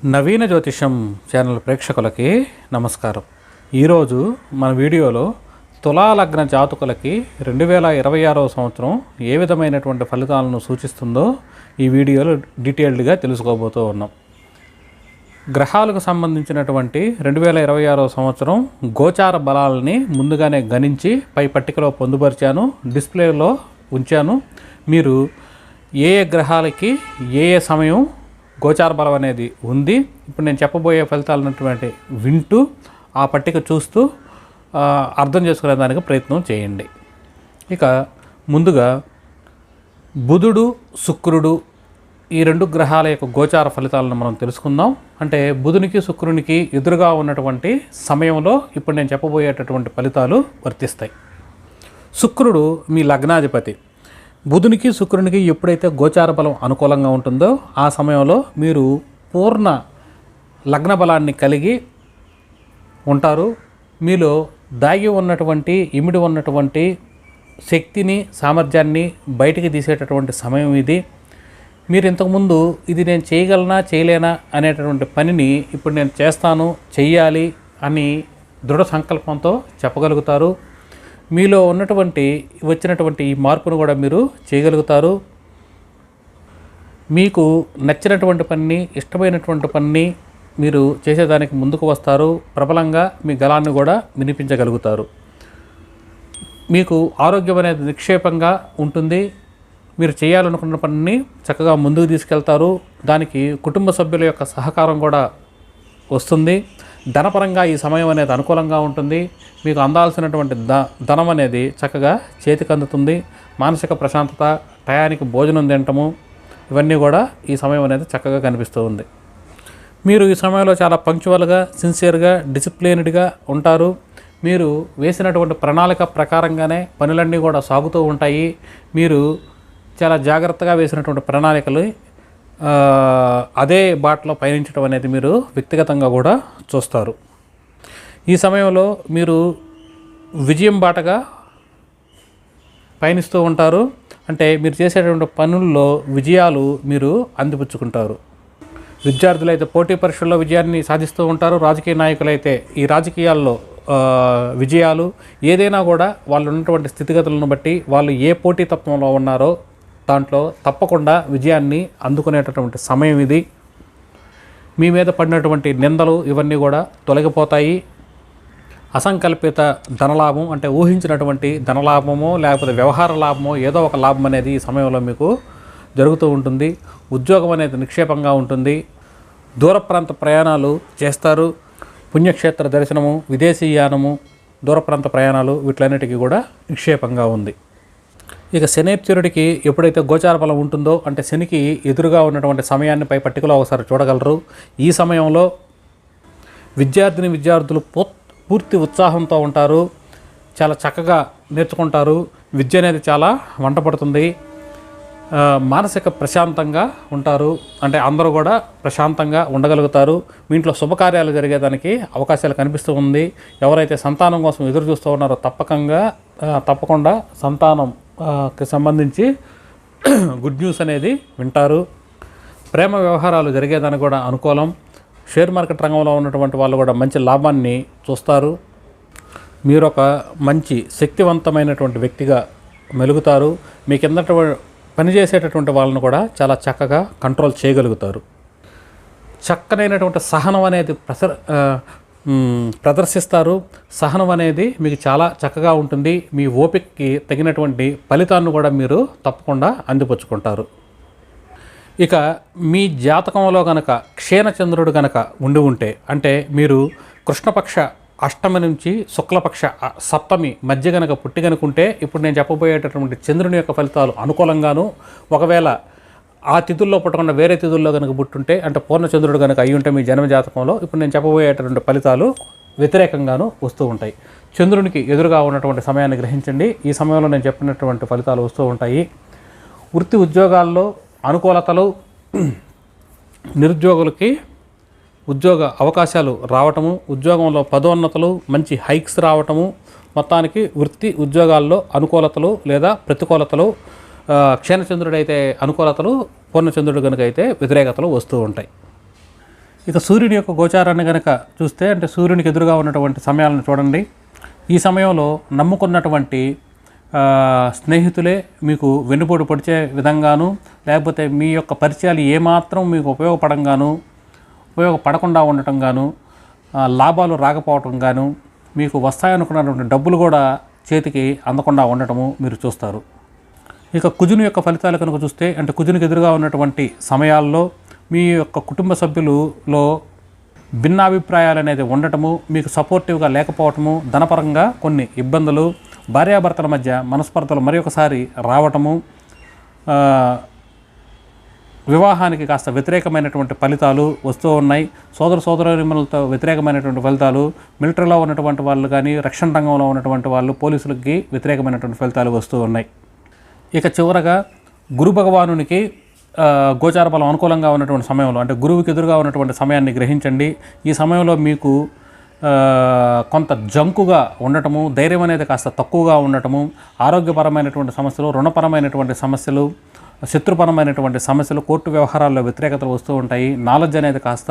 నవీన జ్యోతిషం ఛానల్ ప్రేక్షకులకి నమస్కారం. ఈరోజు మన వీడియోలో తులాలగ్న జాతకులకి 2026వ సంవత్సరం ఏ విధమైనటువంటి ఫలితాలను సూచిస్తుందో ఈ వీడియోలో డీటెయిల్డ్గా తెలుసుకోబోతూ ఉన్నాం. గ్రహాలకు సంబంధించినటువంటి 2026వ సంవత్సరం గోచార బలాలని ముందుగానే గణించి పై పట్టికలో పొందుపరిచాను, డిస్ప్లేలో ఉంచాను. మీరు ఏ గ్రహాలకి ఏ సమయం గోచార బలం అనేది ఉంది, ఇప్పుడు నేను చెప్పబోయే ఫలితాలు ఉన్నటువంటి వింటూ ఆ పట్టిక చూస్తూ అర్థం చేసుకునే దానికి ప్రయత్నం చేయండి. ఇక ముందుగా బుధుడు శుక్రుడు ఈ రెండు గ్రహాల యొక్క గోచార ఫలితాలను మనం తెలుసుకుందాం. అంటే బుధునికి శుక్రునికి ఎదురుగా ఉన్నటువంటి సమయంలో ఇప్పుడు నేను చెప్పబోయేటటువంటి ఫలితాలు వర్తిస్తాయి. శుక్రుడు మీ లగ్నాధిపతి. బుధునికి శుక్రునికి ఎప్పుడైతే గోచార బలం అనుకూలంగా ఉంటుందో ఆ సమయంలో మీరు పూర్ణ లగ్న బలాన్ని కలిగి ఉంటారు. మీలో దాగి ఉన్నటువంటి ఇమిడి ఉన్నటువంటి శక్తిని సామర్థ్యాన్ని బయటికి తీసేటటువంటి సమయం ఇది. మీరు ఇంతకుముందు ఇది నేను చేయగలనా చేయలేనా అనేటటువంటి పనిని ఇప్పుడు నేను చేస్తాను, చెయ్యాలి అని దృఢ సంకల్పంతో చెప్పగలుగుతారు. మీలో వచ్చినటువంటి ఈ మార్పును కూడా మీరు చేయగలుగుతారు. మీకు నచ్చినటువంటి పనిని, ఇష్టమైనటువంటి పనిని మీరు చేసేదానికి ముందుకు వస్తారు. ప్రబలంగా మీ గళాన్ని కూడా వినిపించగలుగుతారు. మీకు ఆరోగ్యం అనేది నిక్షేపంగా ఉంటుంది. మీరు చేయాలనుకున్న పనిని చక్కగా ముందుకు తీసుకెళ్తారు. దానికి కుటుంబ సభ్యుల యొక్క సహకారం కూడా వస్తుంది. ధనపరంగా ఈ సమయం అనేది అనుకూలంగా ఉంటుంది. మీకు అందాల్సినటువంటి ధనం అనేది చక్కగా చేతికి అందుతుంది. మానసిక ప్రశాంతత, టయానికి భోజనం తినటము ఇవన్నీ కూడా ఈ సమయం అనేది చక్కగా కనిపిస్తూ ఉంది. మీరు ఈ సమయంలో చాలా పంక్చువల్గా, సిన్సియర్గా, డిసిప్లిన్డ్గా ఉంటారు. మీరు వేసినటువంటి ప్రణాళిక ప్రకారంగానే పనులన్నీ కూడా సాగుతూ ఉంటాయి. మీరు చాలా జాగ్రత్తగా వేసినటువంటి ప్రణాళికలు అదే బాటలో పయనించడం అనేది మీరు వ్యక్తిగతంగా కూడా చూస్తారు. ఈ సమయంలో మీరు విజయం బాటగా పయనిస్తూ ఉంటారు. అంటే మీరు చేసేటువంటి పనుల్లో విజయాలు మీరు అందిపుచ్చుకుంటారు. విద్యార్థులు అయితే పోటీ పరీక్షల్లో విజయాన్ని సాధిస్తూ ఉంటారు. రాజకీయ నాయకులైతే ఈ రాజకీయాల్లో విజయాలు, ఏదైనా కూడా వాళ్ళు ఉన్నటువంటి స్థితిగతులను బట్టి వాళ్ళు ఏ పోటీతత్వంలో ఉన్నారో దాంట్లో తప్పకుండా విజయాన్ని అందుకునేటటువంటి సమయం ఇది. మీ మీద పడినటువంటి నిందలు ఇవన్నీ కూడా తొలగిపోతాయి. అసంకల్పిత ధనలాభం, అంటే ఊహించినటువంటి ధనలాభమో లేకపోతే వ్యవహార లాభమో ఏదో ఒక లాభం అనేది ఈ సమయంలో మీకు జరుగుతూ ఉంటుంది. ఉద్యోగం అనేది నిక్షేపంగా ఉంటుంది. దూర ప్రాంత ప్రయాణాలు చేస్తారు. పుణ్యక్షేత్ర దర్శనము, విదేశీయానము, దూర ప్రాంత ప్రయాణాలు వీటిలన్నిటికీ కూడా నిక్షేపంగా ఉంది. ఇక శనేశ్వరుడికి ఎప్పుడైతే గోచార బలం ఉంటుందో, అంటే శనికి ఎదురుగా ఉన్నటువంటి సమయాన్ని పై పట్టికలో ఒకసారి చూడగలరు. ఈ సమయంలో విద్యార్థులు పూర్తి ఉత్సాహంతో ఉంటారు. చాలా చక్కగా నేర్చుకుంటారు. విద్య అనేది చాలా వంట పడుతుంది. మానసిక ప్రశాంతంగా ఉంటారు. అంటే అందరూ కూడా ప్రశాంతంగా ఉండగలుగుతారు. మీ ఇంట్లో శుభకార్యాలు జరిగేదానికి అవకాశాలు కనిపిస్తూ ఉంది. ఎవరైతే సంతానం కోసం ఎదురు చూస్తూ ఉన్నారో తప్పకుండా సంతానంకి సంబంధించి గుడ్ న్యూస్ అనేది వింటారు. ప్రేమ వ్యవహారాలు జరిగేదానికి కూడా అనుకూలం. షేర్ మార్కెట్ రంగంలో ఉన్నటువంటి వాళ్ళు కూడా మంచి లాభాన్ని చూస్తారు. మీరు ఒక మంచి శక్తివంతమైనటువంటి వ్యక్తిగా మెలుగుతారు. మీ కింద పనిచేసేటటువంటి వాళ్ళను కూడా చాలా చక్కగా కంట్రోల్ చేయగలుగుతారు. చక్కనైనటువంటి సహనం అనేది ప్రదర్శిస్తారు. సహనం అనేది మీకు చాలా చక్కగా ఉంటుంది. మీ ఓపికకి తగినటువంటి ఫలితాన్ని కూడా మీరు తప్పకుండా అందిపుచ్చుకుంటారు. ఇక మీ జాతకంలో కనుక క్షీణచంద్రుడు కనుక ఉంటే, అంటే మీరు కృష్ణపక్ష అష్టమి నుంచి శుక్లపక్ష సప్తమి మధ్య కనుక పుట్టి కనుకుంటే, ఇప్పుడు నేను చెప్పబోయేటటువంటి చంద్రుని యొక్క ఫలితాలు అనుకూలంగాను, ఒకవేళ ఆ తిథుల్లో పుట్టకుండా వేరే తిథుల్లో కనుక పుట్టుంటే, అంటే పూర్ణచంద్రుడు కనుక అయి ఉంటే మీ జన్మ జాతకంలో ఇప్పుడు నేను చెప్పబోయేటటువంటి ఫలితాలు వ్యతిరేకంగాను వస్తూ ఉంటాయి. చంద్రునికి ఎదురుగా ఉన్నటువంటి సమయాన్ని గ్రహించండి. ఈ సమయంలో నేను చెప్పినటువంటి ఫలితాలు వస్తూ ఉంటాయి. వృత్తి ఉద్యోగాల్లో అనుకూలతలు, నిరుద్యోగులకి ఉద్యోగ అవకాశాలు రావటము, ఉద్యోగంలో పదోన్నతులు, మంచి హైక్స్ రావటము, మొత్తానికి వృత్తి ఉద్యోగాల్లో అనుకూలతలు లేదా ప్రతికూలతలు, క్షీణచంద్రుడైతే అనుకూలతలు, పూర్ణచంద్రుడు కనుక అయితే వ్యతిరేకతలు వస్తూ ఉంటాయి. ఇక సూర్యుని యొక్క గోచారాన్ని కనుక చూస్తే, అంటే సూర్యునికి ఎదురుగా ఉన్నటువంటి సమయాలను చూడండి. ఈ సమయంలో నమ్ముకున్నటువంటి స్నేహితులే మీకు వెన్నుపోటు పొడిచే విధంగాను, లేకపోతే మీ యొక్క పరిచయాలు ఏమాత్రం మీకు ఉపయోగపడకుండా ఉండటం గాను, లాభాలు రాకపోవటం గాను, మీకు వస్తాయనుకున్నటువంటి డబ్బులు కూడా చేతికి అందకుండా ఉండటము మీరు చూస్తారు. ఇక కుజుని యొక్క ఫలితాలు కనుక చూస్తే, అంటే కుజునికి ఎదురుగా ఉన్నటువంటి సమయాల్లో మీ యొక్క కుటుంబ సభ్యులలో భిన్నాభిప్రాయాలు అనేది ఉండటము, మీకు సపోర్టివ్గా లేకపోవటము, ధనపరంగా కొన్ని ఇబ్బందులు, భార్యాభర్తల మధ్య మనస్పర్ధలు మరొకసారి రావటము, వివాహానికి కాస్త వ్యతిరేకమైనటువంటి ఫలితాలు వస్తూ ఉన్నాయి. సోదరులతో వ్యతిరేకమైనటువంటి ఫలితాలు, మిలిటరీలో ఉన్నటువంటి వాళ్ళు కానీ, రక్షణ రంగంలో ఉన్నటువంటి వాళ్ళు, పోలీసులకి వ్యతిరేకమైనటువంటి ఫలితాలు వస్తూ ఉన్నాయి. ఇక చివరగా గురు భగవానునికి గోచార బలం అనుకూలంగా ఉన్నటువంటి సమయంలో, అంటే గురువుకి ఎదురుగా ఉన్నటువంటి సమయాన్ని గ్రహించండి. ఈ సమయంలో మీకు కొంత జంకుగా ఉండటము, ధైర్యం అనేది కాస్త తక్కువగా ఉండటము, ఆరోగ్యపరమైనటువంటి సమస్యలు, రుణపరమైనటువంటి సమస్యలు, శత్రుపరమైనటువంటి సమస్యలు, కోర్టు వ్యవహారాల్లో వ్యతిరేకతలు వస్తూ ఉంటాయి. నాలెడ్జ్ అనేది కాస్త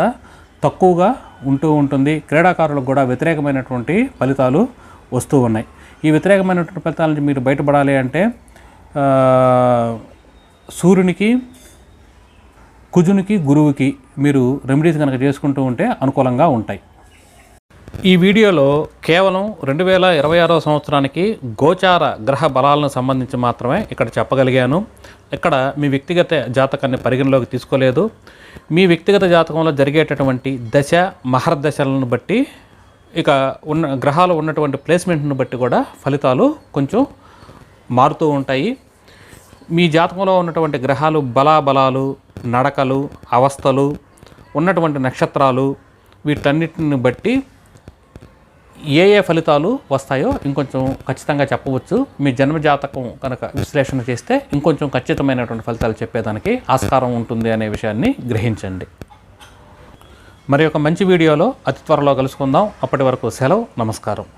తక్కువగా ఉంటుంది. క్రీడాకారులకు కూడా వ్యతిరేకమైనటువంటి ఫలితాలు వస్తూ ఉన్నాయి. ఈ వ్యతిరేకమైనటువంటి ఫలితాల నుంచి మీరు బయటపడాలి అంటే సూర్యునికి, కుజునికి, గురువుకి మీరు రెమెడీస్ కనుక చేసుకుంటూ ఉంటే అనుకూలంగా ఉంటాయి. ఈ వీడియోలో కేవలం 2026వ సంవత్సరానికి గోచార గ్రహ బలాలను సంబంధించి మాత్రమే ఇక్కడ చెప్పగలిగాను. ఇక్కడ మీ వ్యక్తిగత జాతకాన్ని పరిగణలోకి తీసుకోలేదు. మీ వ్యక్తిగత జాతకంలో జరిగేటటువంటి దశ మహర్దశలను బట్టి, ఇక గ్రహాలు ఉన్నటువంటి ప్లేస్మెంట్ను బట్టి కూడా ఫలితాలు కొంచెం మారుతూ ఉంటాయి. మీ జాతకంలో ఉన్నటువంటి గ్రహాలు బలాబలాలు, నడకలు, అవస్థలు, ఉన్నటువంటి నక్షత్రాలు, వీటన్నిటిని బట్టి ఏ ఫలితాలు వస్తాయో ఇంకొంచెం ఖచ్చితంగా చెప్పవచ్చు. మీ జన్మజాతకం కనుక విశ్లేషణ చేస్తే ఇంకొంచెం ఖచ్చితమైనటువంటి ఫలితాలు చెప్పేదానికి ఆస్కారం ఉంటుంది అనే విషయాన్ని గ్రహించండి. మరి ఒక మంచి వీడియోలో అతి త్వరలో కలుసుకుందాం. అప్పటి వరకు సెలవు. నమస్కారం.